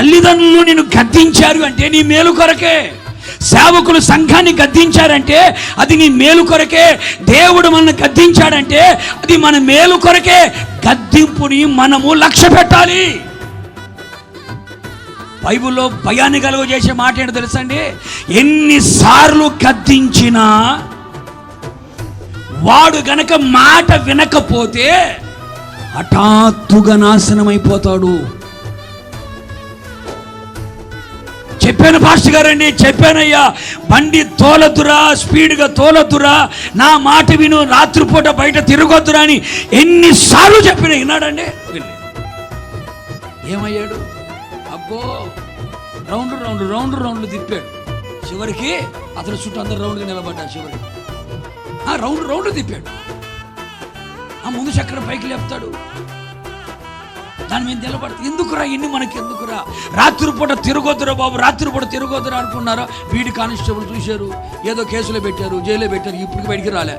తల్లిదండ్రులు నిన్ను గద్దించారు అంటే నీ మేలు కొరకే. సేవకులు సంఘాన్ని గద్దించారంటే అది నీ మేలు కొరకే. దేవుడు మనల్ని గద్దించాడంటే అది మన మేలు కొరకే. గద్దింపుని మనము లక్ష్య పెట్టాలి. బైబిల్లో భయాన్ని కలుగజేసే మాట ఏంటో తెలుసండి? ఎన్నిసార్లు గద్దించినా వాడు గనక మాట వినకపోతే హఠాత్తుగా నాశనం అయిపోతాడు. చెప్పాను పాస్టర్ గారండి, చెప్పానయ్యా, బండి తోలద్దురా, స్పీడ్గా తోలద్దురా, నా మాట విను, రాత్రిపూట బయట తిరగొద్దురా అని ఎన్నిసార్లు చెప్పిన విన్నాడండి. ఏమయ్యాడు? అబ్బో రౌండ్ రౌండ్ రౌండ్ రౌండ్లు తిప్పాడు. చివరికి అతని చుట్టూ అందరు రౌండ్గా నిలబడ్డారు. చివరికి రౌండ్ రౌండ్ తిప్పాడు. ముందు చక్రం పైకి లేపుతాడు, దాని మీద నిలబడుతుంది. ఎందుకురా ఇన్ని మనకి ఎందుకురా? రాత్రిపూట తిరగొద్దురా బాబు, రాత్రిపూట తిరగొద్దురా అనుకున్నారా? వీడి కానిస్టేబుల్ చూశారు, ఏదో కేసులో పెట్టారు, జైల్లో పెట్టారు, ఇప్పటికి బయటికి రాలే.